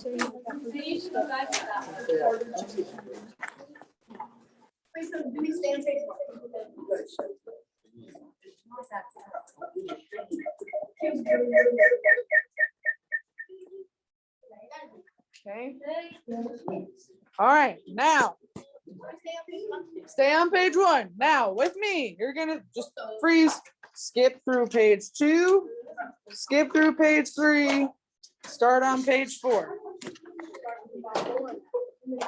Okay. All right, now stay on page 1. Now with me, you're gonna just freeze, skip through page 2, skip through page 3, start on page 4.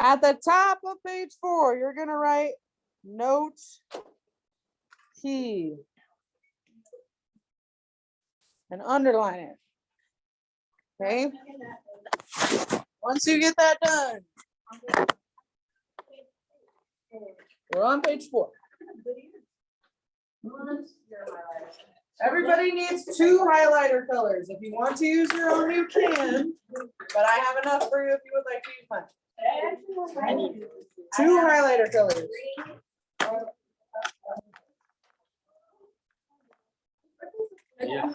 At the top of page 4, you're gonna write note key and underline it. Okay. Once you get that done, we're on page 4. Everybody needs 2 highlighter colors. If you want to use your own, you can, but I have enough for you if you would like to use mine. 2 highlighter colors. Yeah.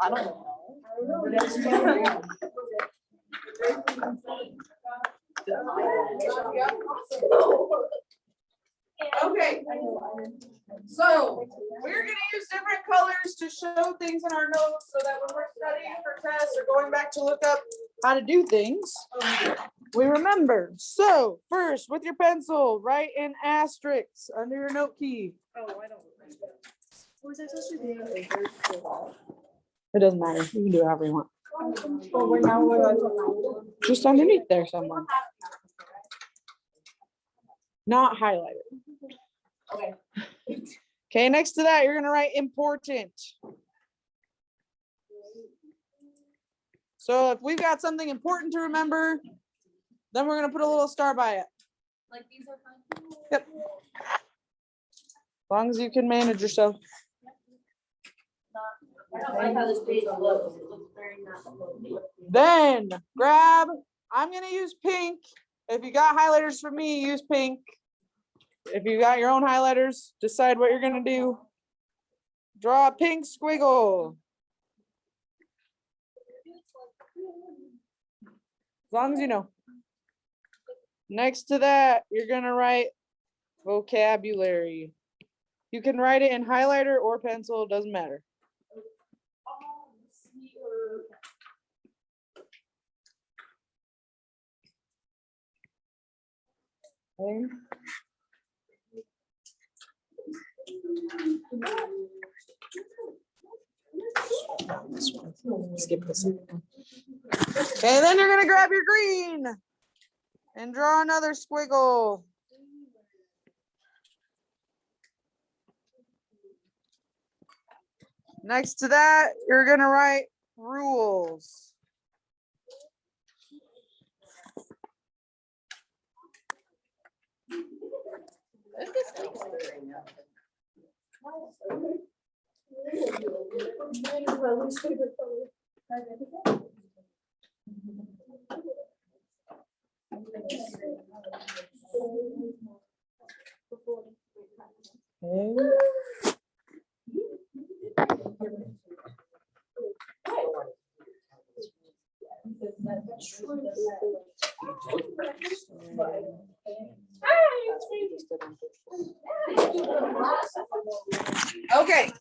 I don't know. Okay, so we're going to use different colors to show things in our notes so that when we're studying for tests or going back to look up how to do things, we remember. So first, with your pencil, write an asterisk under your note key. Oh, I don't. Was I supposed to do? It doesn't matter. You can do it however you want. Just underneath there somewhere. Not highlighted. Okay. Okay, next to that, you're going to write important. So if we've got something important to remember, then we're going to put a little star by it. Like these are fine? Yep. As long as you can manage yourself. I don't like how this page looks. It looks very not low. Then grab, I'm going to use pink. If you got highlighters for me, use pink. If you got your own highlighters, decide what you're going to do. Draw a pink squiggle. As long as you know. Next to that, you're going to write vocabulary. You can write it in highlighter or pencil, it doesn't matter. Okay. Skip this. Okay, then you're gonna grab your green and draw another squiggle. Next to that, you're gonna write rules. Okay.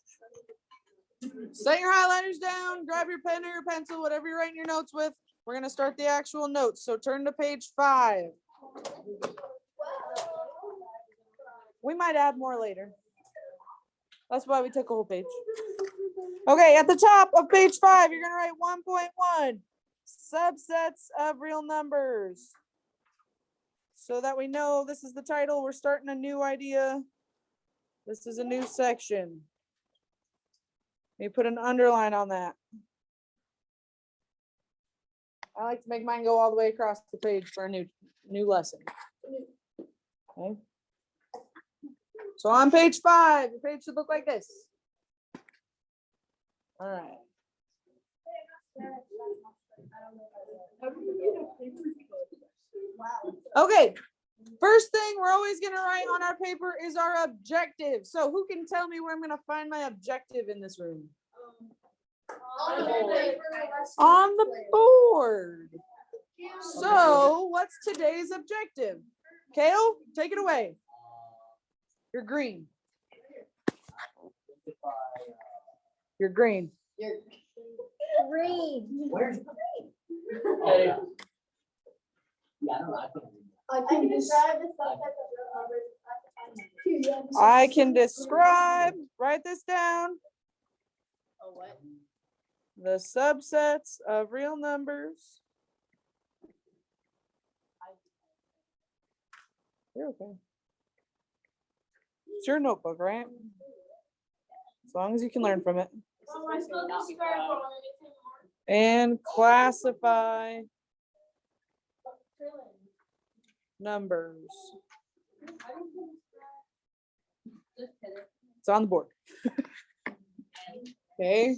Set your highlighters down, grab your pen or your pencil, whatever you're writing your notes with. We're going to start the actual notes. So turn to page 5. We might add more later. That's why we took a whole page. Okay, at the top of page 5, you're going to write 1.1, subsets of real numbers. So that we know this is the title. We're starting a new idea. This is a new section. You put an underline on that. I like to make mine go all the way across the page for a new lesson. Okay. So on page 5, the page should look like this. All right. Okay. First thing we're always going to write on our paper is our objective. So who can tell me where I'm going to find my objective in this room? On the board. So what's today's objective? Kale, take it away. You're green. You're green. You're green. Where's Yeah, I don't know. I can describe the subset of real numbers. I can describe, write this down, Oh, what? the subsets of real numbers. You're okay. It's your notebook, right? As long as you can learn from it. Oh, I still describe on anything more. And classify numbers. It's on the board. Okay.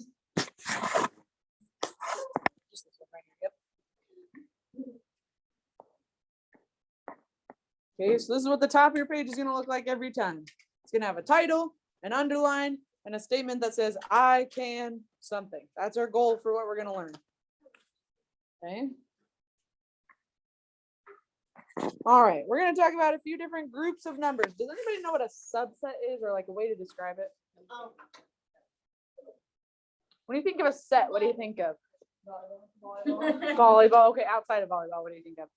Okay, so this is what the top of your page is going to look like every time. It's going to have a title, an underline, and a statement that says, I can something. That's our goal for what we're going to learn. Okay. All right, we're going to talk about a few different groups of numbers. Does anybody know what a subset is, or like a way to describe it? When you think of a set, what do you think of? Volleyball. Okay, outside of volleyball, what do you think of?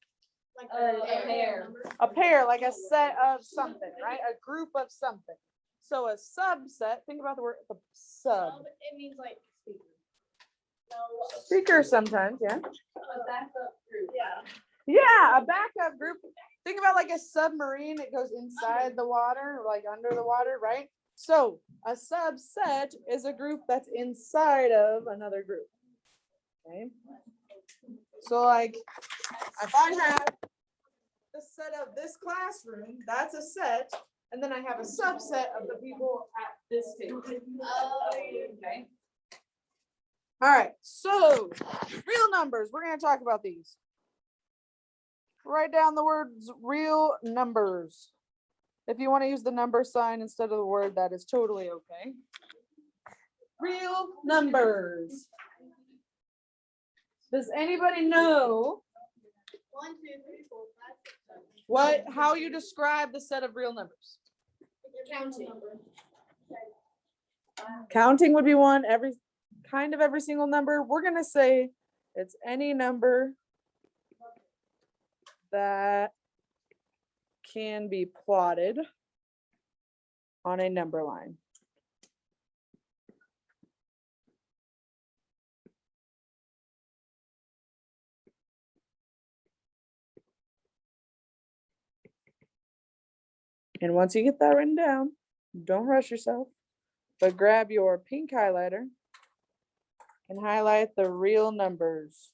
Like a pair. A pair, like a set of something, right? A group of something. So a subset, think about the word the sub. It means like speaker. Speaker sometimes, yeah. A backup group. Yeah. Yeah, a backup group. Think about like a submarine. It goes inside the water, like under the water, right? So a subset is a group that's inside of another group. Okay. So like if I have the set of this classroom, that's a set. And then I have a subset of the people at this table. Okay. All right. So real numbers. We're going to talk about these. Write down the words real numbers. If you want to use the number sign instead of the word, that is totally okay. Real numbers. Does anybody know 1, 2, 3, 4, 5, 6, 7. how you describe the set of real numbers? Counting. Counting would be one, every single number. We're going to say it's any number that can be plotted on a number line. And once you get that written down, don't rush yourself, but grab your pink highlighter and highlight the real numbers.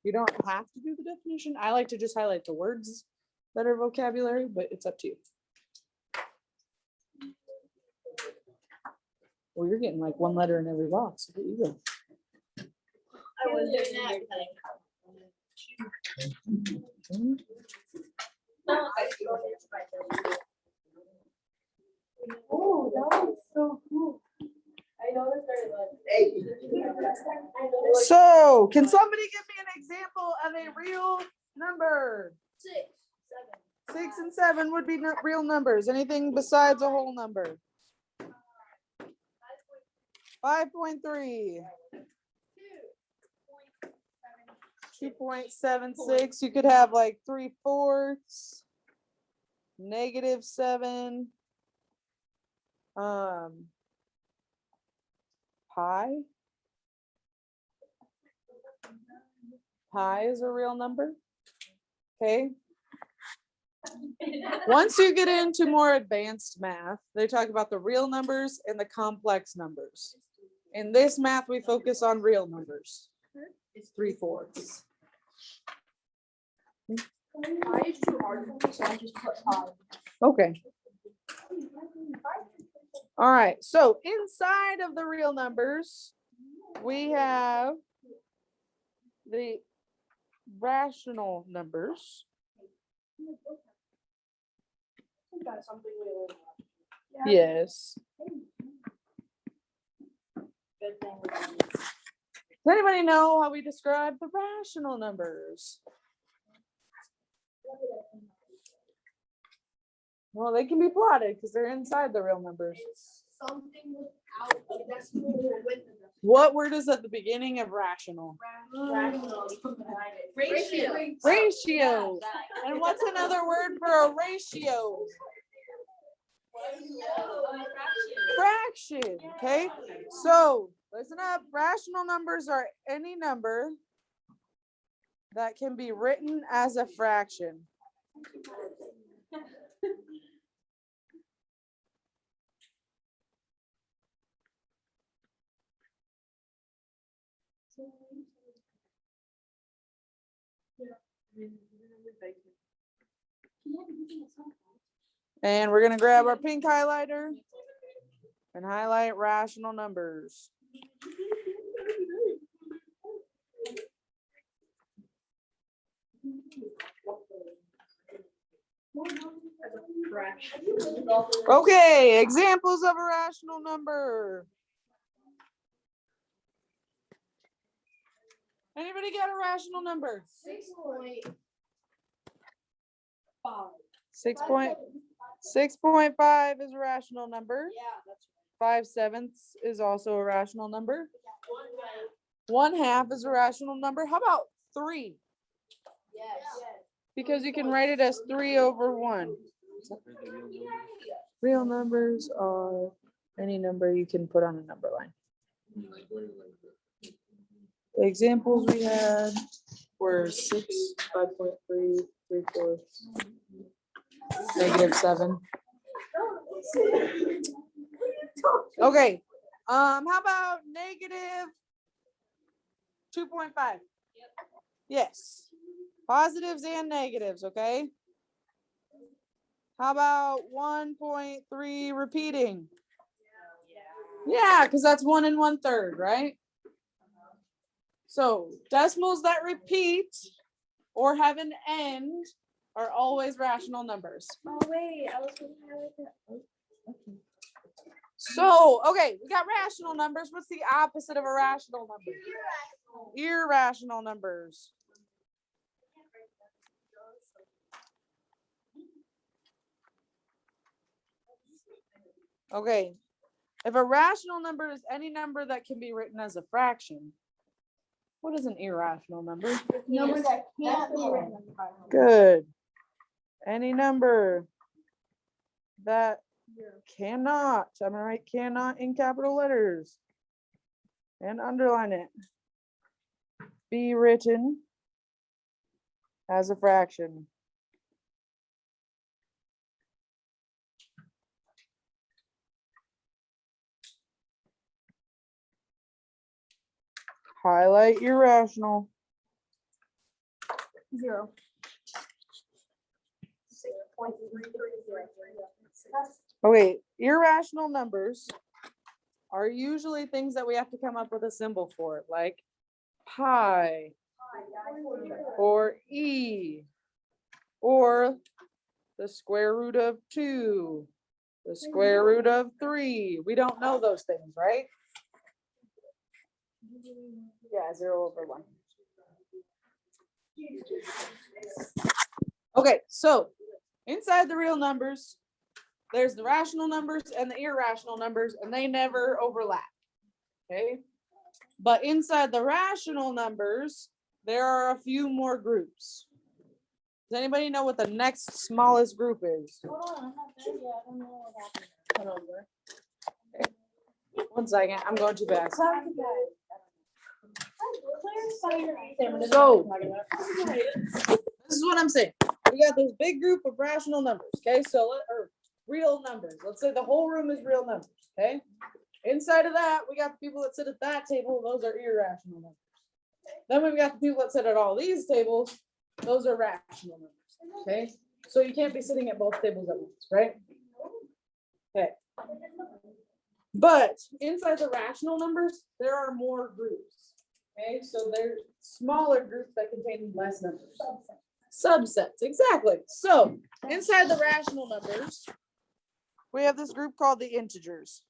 You don't have to do the definition. I like to just highlight the words that are vocabulary, but it's up to you. Well, you're getting like one letter in every box. Look at you go. I was doing that. Mhm. Oh, that was so cool. I noticed So, can somebody give me an example of a real number? 6, 6 and 7 would be real numbers. Anything besides a whole number? 5.3. 2.76. You could have like 3/4, -7. Pi. Pi is a real number. Okay. Once you get into more advanced math, they talk about the real numbers and the complex numbers. In this math, we focus on real numbers. It's 3/4. Why is too hard? hard for me, so I just put 5. Okay. All right, so inside of the real numbers, we have the rational numbers. Yes. Does anybody know how we describe the rational numbers? Well, they can be plotted because they're inside the real numbers. Something without a decimal or with a decimal. What word is at the beginning of rational? Rational. Ratio. Ratio. And what's another word for a ratio? Fraction. Okay. So listen up. Rational numbers are any number that can be written as a fraction. And we're going to grab our pink highlighter and highlight rational numbers. Okay, examples of a rational number. Anybody got a rational number? 6.5. 6.5 is a rational number. Yeah, that's 5/7 is also a rational number. 1/2 is a rational number. How about 3? yes. Because you can write it as 3/1. Real numbers are any number you can put on a number line. The examples we had were 6, 5.3, 3/4, -7. Okay. How about -2.5? Yes. Positives and negatives, okay? How about 1.3 repeating? Yeah, because that's 1 1/3, right? So decimals that repeat or have an end are always rational numbers. Oh wait, I was gonna highlight that. So, okay, we got rational numbers. What's the opposite of a rational number? Irrational numbers. Okay, if a rational number is any number that can be written as a fraction, what is an irrational number? Number that can't be written as a fraction. Good. Any number that cannot, I'm gonna write cannot in capital letters and underline it, be written as a fraction. Highlight irrational. 0. Okay, irrational numbers are usually things that we have to come up with a symbol for, like pi or e or the square root of 2, the square root of 3. We don't know those things, right? Yeah, 0/1. Okay, so inside the real numbers, there's the rational numbers and the irrational numbers, and they never overlap. Okay, but inside the rational numbers, there are a few more groups. Does anybody know what the next smallest group is? Hold on, I'm not there yet. I don't know what happened. Hold on, Blair. Okay. 1 second, I'm going too fast. So, this is what I'm saying. We got this big group of rational numbers, okay? So, or real numbers. Let's say the whole room is real numbers, okay? Inside of that, we got the people that sit at that table. Those are irrational numbers. Then we've got the people that sit at all these tables. Those are rational numbers, okay? So you can't be sitting at both tables at once, right? Okay. But inside the rational numbers, there are more groups. Okay, so there's smaller groups that contain less numbers. Subsets, exactly. So inside the rational numbers, we have this group called the integers.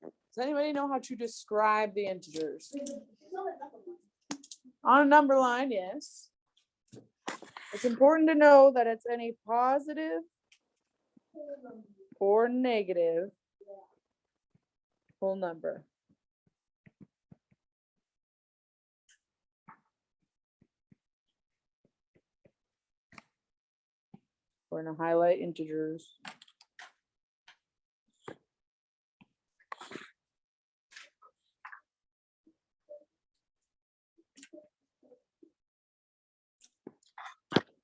Does anybody know how to describe the integers? On a number line, yes. It's important to know that it's any positive or negative whole number. We're going to highlight integers.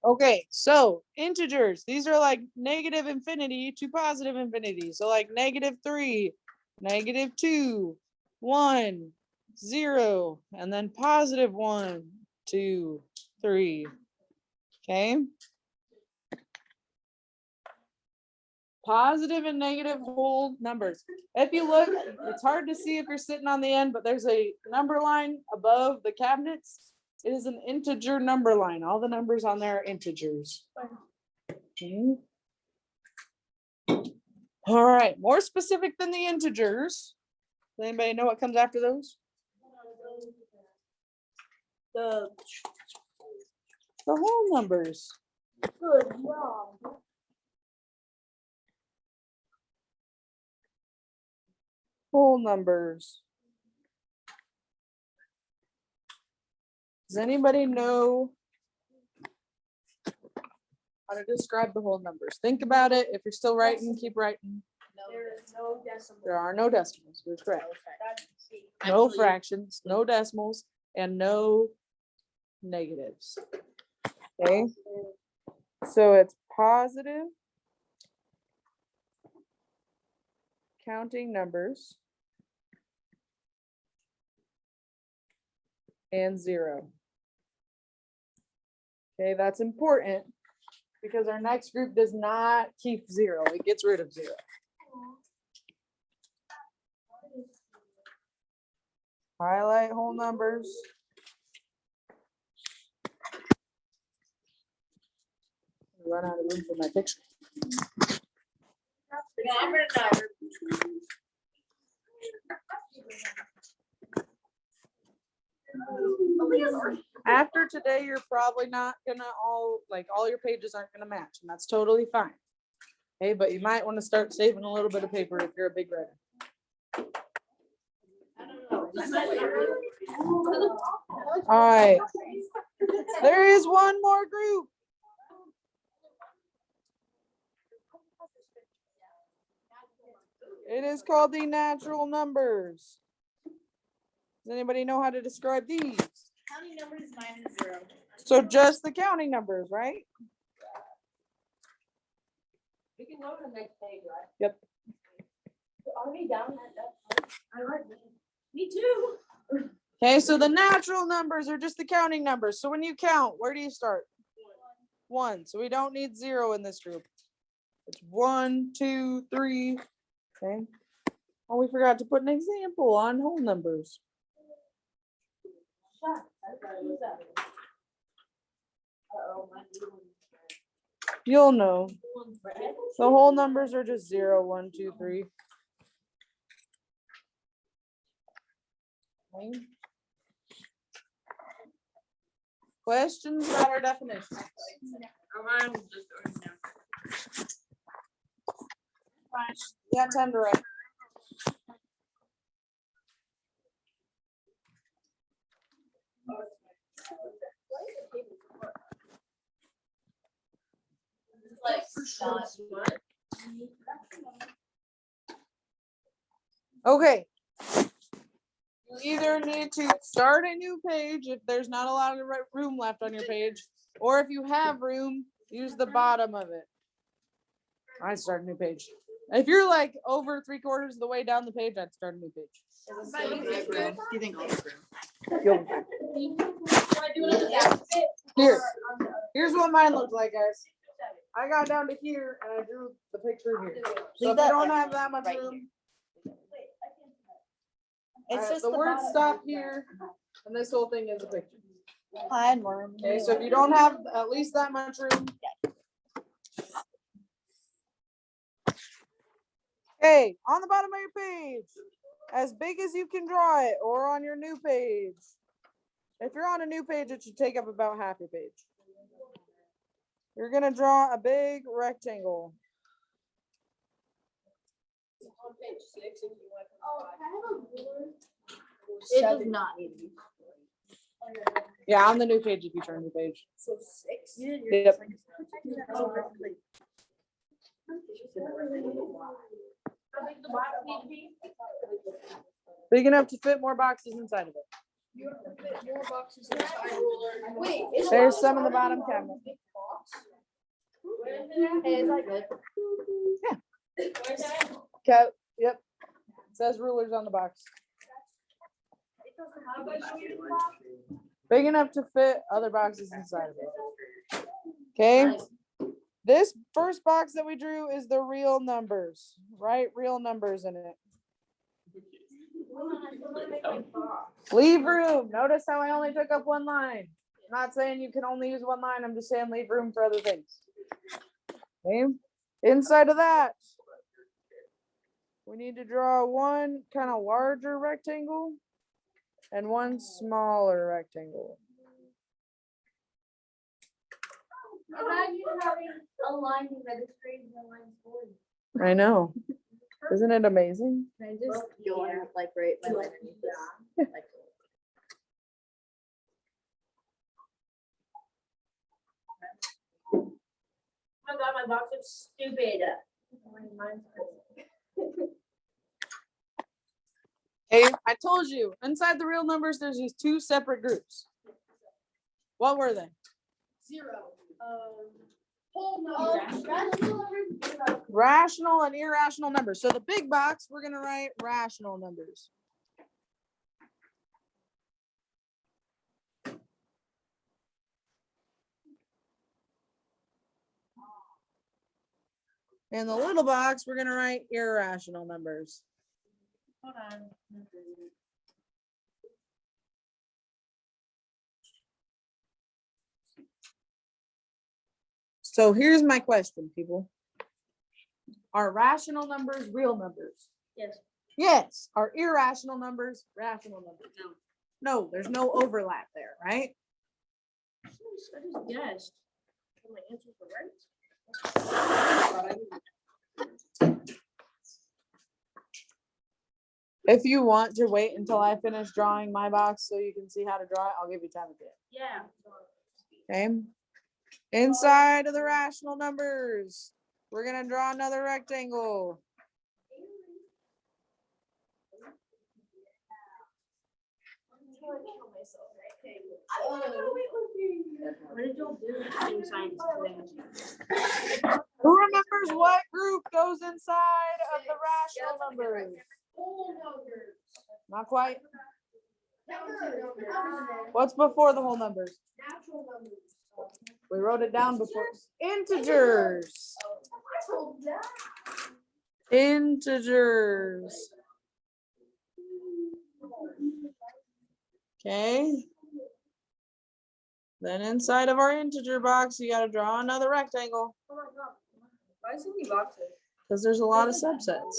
Okay, so integers, these are like negative infinity to positive infinity. So like -3, -2, 1, 0, and then +1, 2, 3. Okay. Positive and negative whole numbers. If you look, it's hard to see if you're sitting on the end, but there's a number line above the cabinets. It is an integer number line. All the numbers on there are integers. Okay. All right, more specific than the integers. Does anybody know what comes after those? The whole numbers. Good job. Whole numbers. Does anybody know how to describe the whole numbers? Think about it. If you're still writing, keep writing. There is no decimal. There are no decimals. You're correct. No fractions, no decimals, and no negatives. Okay. So it's positive counting numbers and 0. Okay, that's important because our next group does not keep 0. It gets rid of 0. Highlight whole numbers. Run out of room for my picture. After today, you're probably not gonna all your pages aren't gonna match, and that's totally fine. Okay, but you might want to start saving a little bit of paper if you're a big writer. All right. There is one more group. It is called the natural numbers. Does anybody know how to describe these? Counting numbers -0. So just the counting numbers, right? We can go to the next page, right? Yep. Are we down at that part? I like it. Me too. Okay, so the natural numbers are just the counting numbers. So when you count, where do you start? 1. So we don't need 0 in this group. It's 1, 2, 3. Okay. Oh, we forgot to put an example on whole numbers. You'll know. The whole numbers are just 0, 1, 2, 3. Okay. Questions about our definitions? You got time to write. Okay. You either need to start a new page if there's not a lot of room left on your page, or if you have room, use the bottom of it. I start a new page. If you're like over 3/4 of the way down the page, I'd start a new page. Do you think You'll- Here, here's what mine looks like, guys. I got down to here and I drew the picture here. So if you don't have that much room, It's just the words bottom. stop here, and this whole thing is a picture. Hi, Norm. Okay, so if you don't have at least that much room. Okay, on the bottom of your page, as big as you can draw it, or on your new page. If you're on a new page, it should take up about half your page. You're gonna draw a big rectangle. It does not need to be. Yeah, on the new page if you turn the page. So 6. Yep. Big enough to fit more boxes inside of it. Wait, There's some in the bottom cabinet. Hey, is that good? Okay, yep. It says rulers on the box. Big enough to fit other boxes inside of it. Okay. This first box that we drew is the real numbers. Write real numbers in it. Leave room. Notice how I only took up one line. I'm not saying you can only use one line. I'm just saying leave room for other things. Okay. Inside of that, we need to draw one kind of larger rectangle and one smaller rectangle. Imagine having a line that is straight and a line forward. I know. Isn't it amazing? Can I just go on like right my line underneath this? Like, Oh my god, my box is stupid. Hey, I told you, inside the real numbers, there's these two separate groups. What were they? Whole number. Rational and irrational numbers. So the big box, we're gonna write rational numbers. In the little box, we're gonna write irrational numbers. Hold on. So here's my question, people. Are rational numbers real numbers? Yes. Yes. Are irrational numbers rational numbers? No, there's no overlap there, right? I just guessed. My answers were right. If you want to wait until I finish drawing my box so you can see how to draw it, I'll give you time at the end. Yeah. Okay. Inside of the rational numbers, we're gonna draw another rectangle. What did y'all do in science today? Who remembers what group goes inside of the rational numbers? Whole numbers. Not quite. Numbers. What's before the whole numbers? Natural numbers. We wrote it down before. Integers. Integers. Okay. Then inside of our integer box, you gotta draw another rectangle. why so many boxes? Because there's a lot of subsets.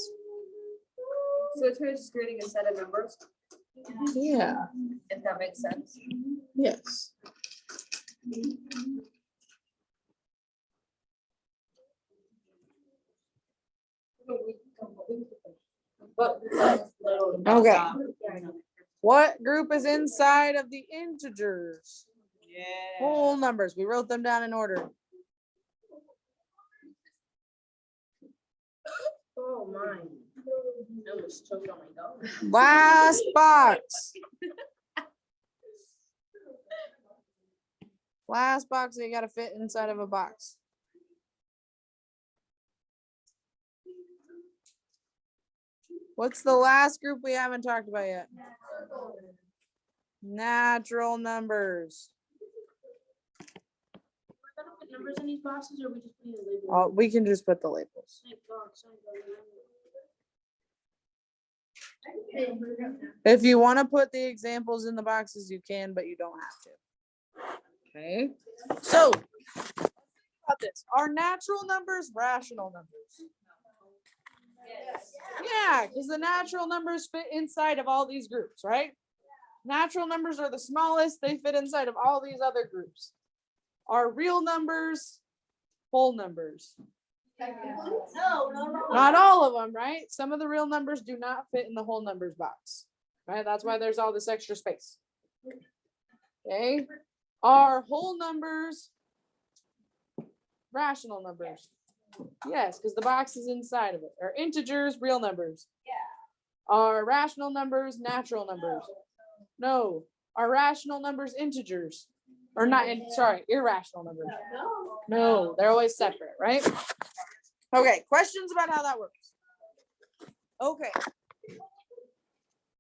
So it's just creating a set of numbers, Yeah. if that makes sense. Yes. Okay. What group is inside of the integers? Whole numbers. We wrote them down in order. Oh my. I almost choked on my dog. Last box. Last box that you gotta fit inside of a box. What's the last group we haven't talked about yet? Natural numbers. We're gonna put numbers in these boxes, or we just put a label? We can just put the labels. Thank God, thank God. If you want to put the examples in the boxes, you can, but you don't have to. Okay. So, about this. Are natural numbers rational numbers? Yeah, because the natural numbers fit inside of all these groups, right? Natural numbers are the smallest. They fit inside of all these other groups. Are real numbers whole numbers? No. Not all of them, right? Some of the real numbers do not fit in the whole numbers box, right? That's why there's all this extra space. Okay. Are whole numbers rational numbers? Yes, because the box is inside of it. Are integers real numbers? Yeah. Are rational numbers natural numbers? No. Are rational numbers integers? Or not, irrational numbers. No, they're always separate, right? Okay, questions about how that works? Okay.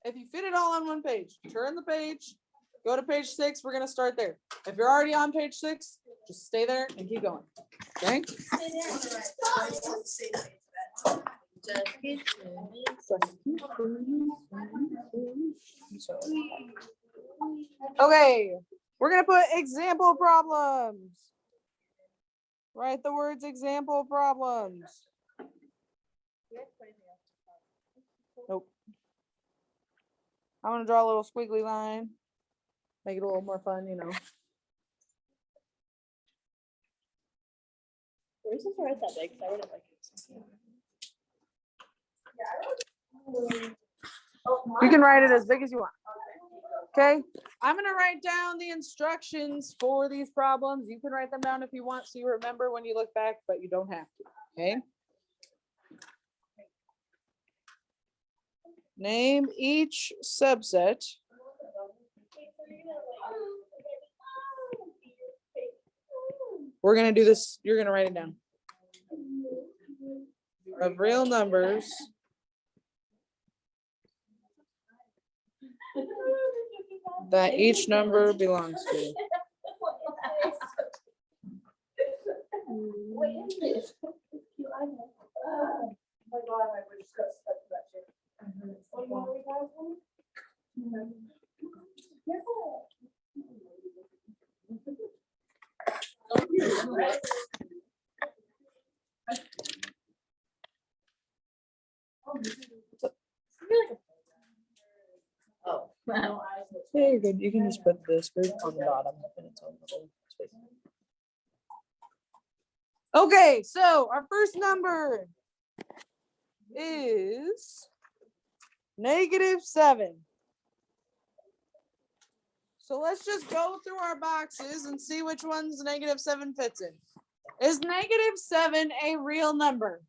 If you fit it all on one page, turn the page, go to page 6. We're going to start there. If you're already on page 6, just stay there and keep going. Okay? Okay, we're going to put example problems. Write the words example problems. Nope. I'm going to draw a little squiggly line. Make it a little more fun, you know. Where's this write that big? 'Cause I wouldn't like it. You can write it as big as you want. Okay, I'm going to write down the instructions for these problems. You can write them down if you want so you remember when you look back, but you don't have to. Okay. Name each subset we're going to do this. You're going to write it down. Of real numbers that each number belongs to. Oh, wow. Yeah, you're good. You can just put this group on the bottom and its own little space. Okay, so our first number is -7. So let's just go through our boxes and see which ones -7 fits in. Is -7 a real number?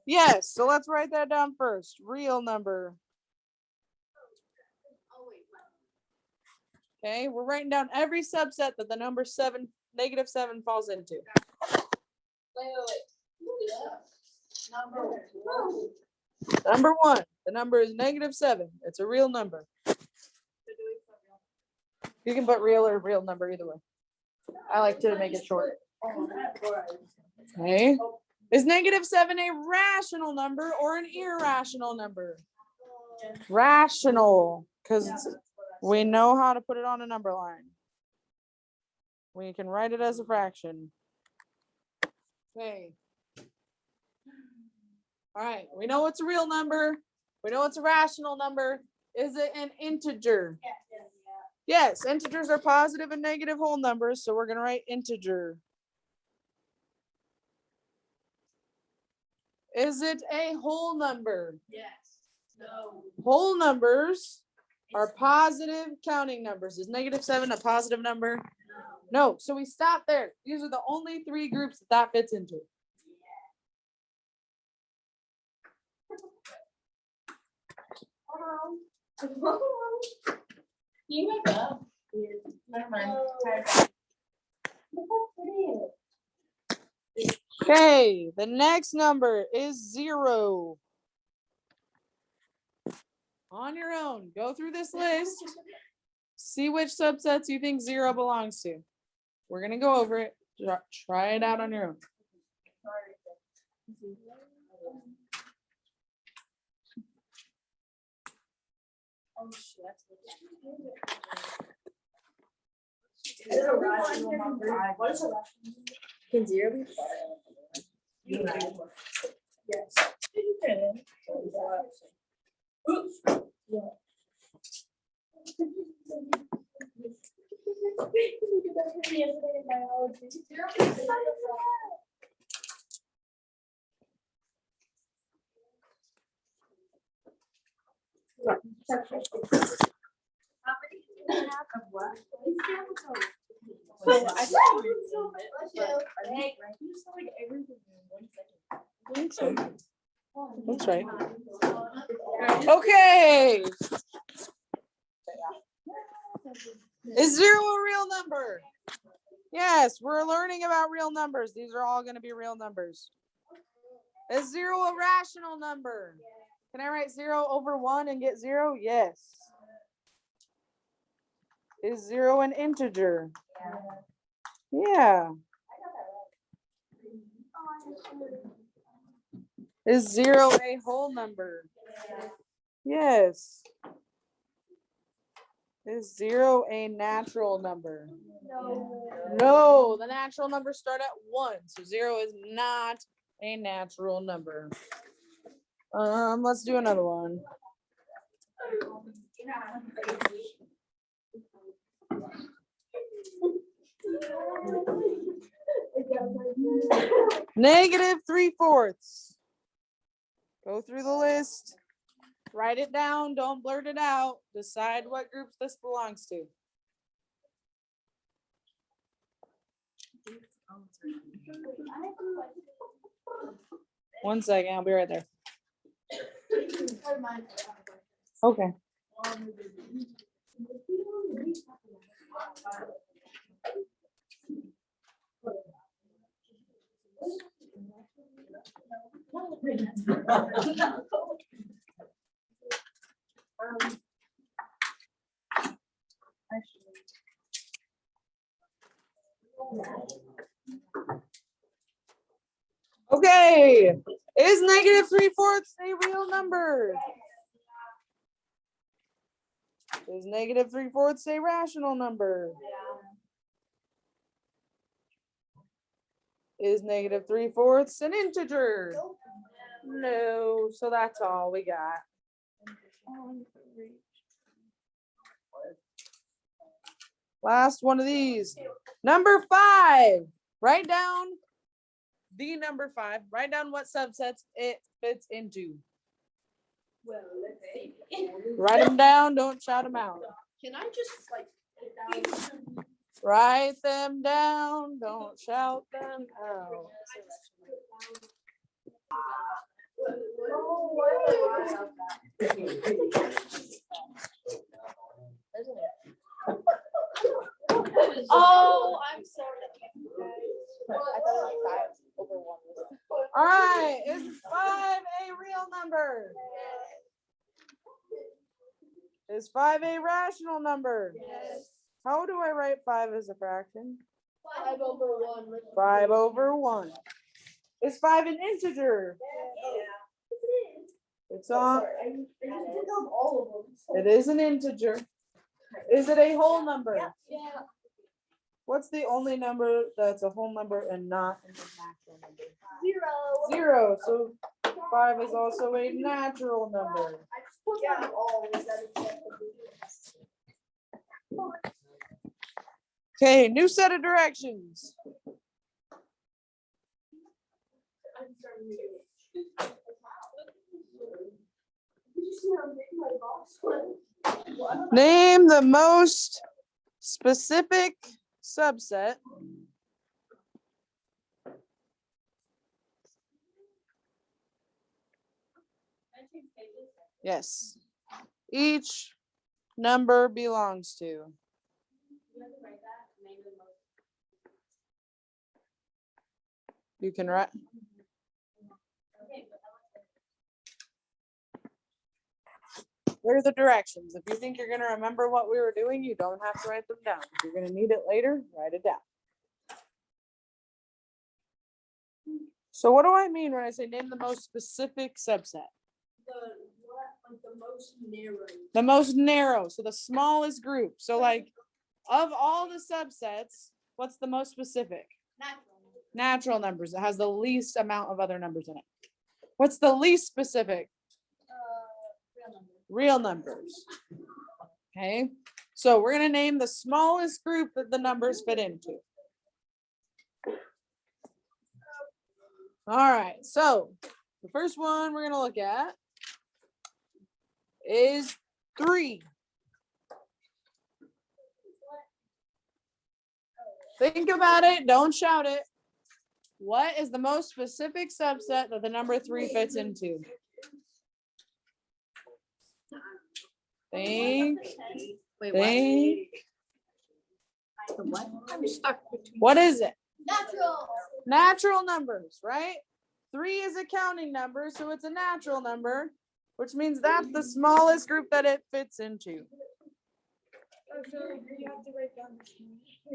Yes, so let's write that down first. Real number. Okay, we're writing down every subset that the number -7 falls into. Number 1, the number is -7. It's a real number. You can put real or real number either way. I like to make it short. Okay. Is -7 a rational number or an irrational number? Rational, because we know how to put it on a number line. We can write it as a fraction. Okay. All right, we know it's a real number. We know it's a rational number. Is it an integer? Yes, integers are positive and negative whole numbers, so we're going to write integer. Is it a whole number? Yes. No. Whole numbers are positive counting numbers. Is -7 a positive number? No, so we stop there. These are the only 3 groups that fits into. You wake up. Never mind. Okay, the next number is 0. On your own, go through this list See which subsets you think 0 belongs to. We're gonna go over it. Try it out on your own. Oh, shit. What is a rational? Can 0 be? Yes. That's right. Okay. Is 0 a real number? Yes, we're learning about real numbers. These are all going to be real numbers. Is 0 a rational number? Can I write 0 over 1 and get 0? Yes. Is 0 an integer? Yeah. Is 0 a whole number? Yes. Is 0 a natural number? No, the natural numbers start at 1. So 0 is not a natural number. Let's do another one. -3/4. Go through the list. Write it down. Don't blurt it out. Decide what groups this belongs to. One second. I'll be right there. Okay. Okay. Is -3/4 a real number? Is -3/4 a rational number? Is -3/4 an integer? No. So that's all we got. Last one of these. Number 5. Write down the number 5. Write down what subsets it fits into. Well, let's see. Write them down. Don't shout them out. Can I just like put it down? Write them down. Don't shout them out. Oh, I'm sorry. I thought it was 5 over 1. All right. Is 5 a real number? Is 5 a rational number? Yes. How do I write 5 as a fraction? 5 over 1. 5 over 1. Is 5 an integer? It's on. It is an integer. Is it a whole number? Yeah. What's the only number that's a whole number and not a natural number? 0. 0. So 5 is also a natural number. I just put down all. Is that Okay, new set of directions. I'm starting to get it. Did you see how big my box was? Name the most specific subset yes each number belongs to. You can write. Here are the directions. If you think you're gonna remember what we were doing, you don't have to write them down. If you're gonna need it later, write it down. So what do I mean when I say name the most specific subset? The most narrow. The most narrow, so the smallest group. So like of all the subsets, what's the most specific? Natural numbers. It has the least amount of other numbers in it. What's the least specific? Real numbers. Okay, so we're gonna name the smallest group that the numbers fit into. All right, so the first one we're gonna look at is 3. Think about it, don't shout it. What is the most specific subset that the number 3 fits into? Think. Wait, Think. what? I'm stuck between. What is it? Natural. Natural numbers, right? 3 is a counting number, so it's a natural number, which means that's the smallest group that it fits into.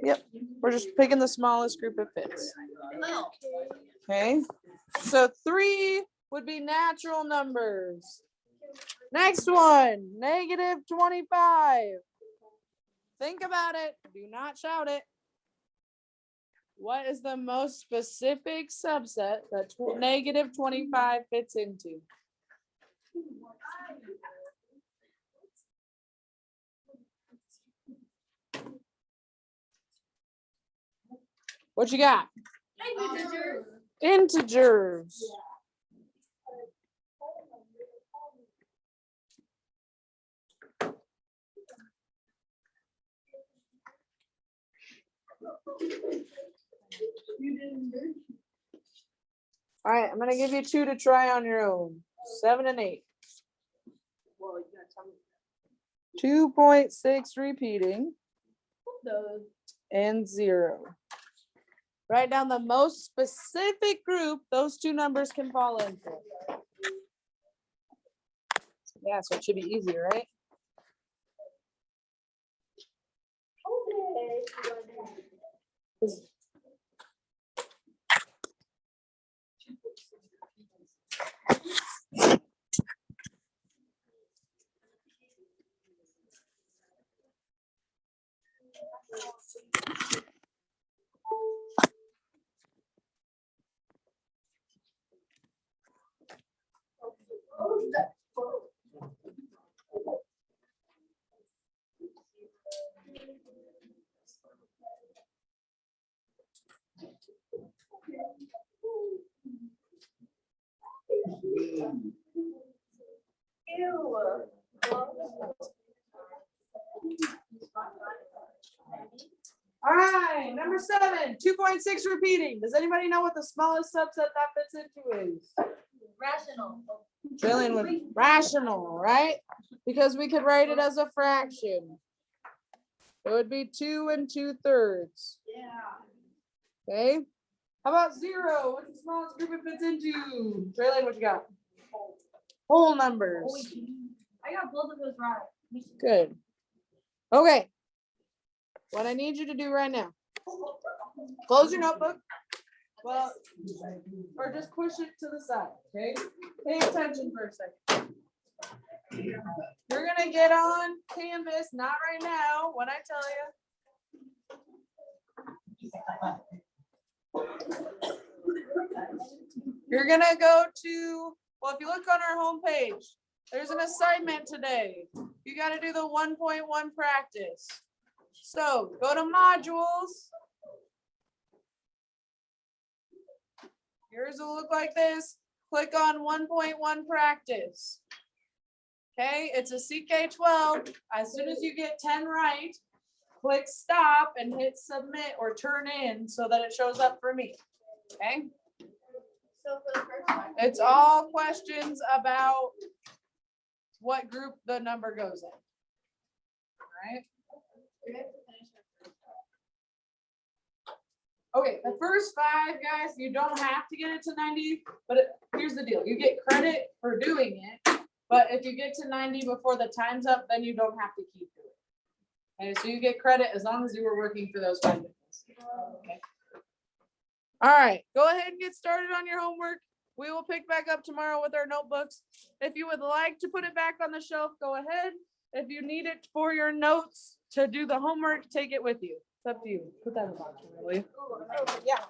Yep, we're just picking the smallest group it fits. Okay, so 3 would be natural numbers. Next one, -25. Think about it, do not shout it. What is the most specific subset that -25 fits into? What you got? Integers. All right, I'm gonna give you 2 to try on your own. 7 and 8. 2.6 repeating and 0. Write down the most specific group those 2 numbers can fall into. Yeah, so it should be easy, right? All right, number 7, 2.6 repeating. Does anybody know what the smallest subset that fits into is? Rational. Trillion with rational, right? Because we could write it as a fraction. It would be 2 2/3. Yeah. Okay. How about 0? What's the smallest group it fits into? Trillion, what you got? Whole numbers. I got both of those right. Good. Okay. What I need you to do right now, close your notebook. Well, or just push it to the side, okay? Pay attention for a second. You're gonna get on Canvas, not right now, when I tell you. You're gonna go to, well, if you look on our homepage, there's an assignment today. You gotta do the 1.1 practice. So go to modules. Yours will look like this. Click on 1.1 practice. Okay, it's a CK12. As soon as you get 10 right, click stop and hit submit or turn in so that it shows up for me. Okay, So for the first one. it's all questions about what group the number goes in. All right. Okay, the first 5, guys, you don't have to get it to 90, but here's the deal. You get credit for doing it, But if you get to 90 before the time's up, then you don't have to keep doing it. Okay, so you get credit as long as you were working for those 5 minutes. Okay. All right, go ahead and get started on your homework. We will pick back up tomorrow with our notebooks. If you would like to put it back on the shelf, go ahead. If you need it for your notes to do the homework, take it with you. It's up to you. Put that in the box, will you? Yeah.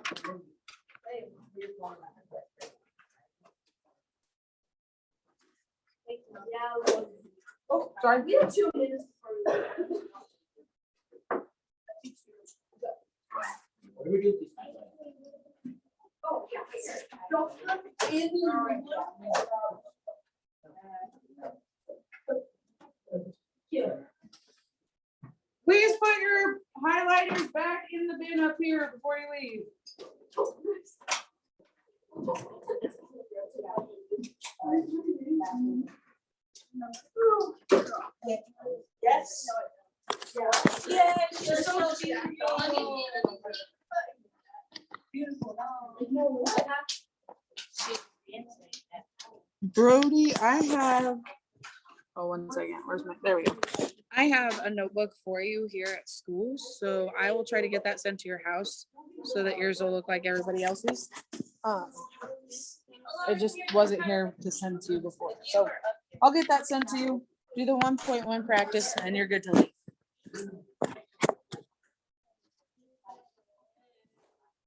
Oh, sorry. We have 2 minutes before we. What do we do with these? Oh, yeah. Don't look in the. Please put your highlighters back in the bin up here before you leave. Yes. Yes, you're so beautiful. Brody, I have, oh, 1 second, where's my, there we go. I have a notebook for you here at school, so I will try to get that sent to your house so that yours will look like everybody else's. It just wasn't here to send to you before, so I'll get that sent to you. Do the 1.1 practice and you're good to leave.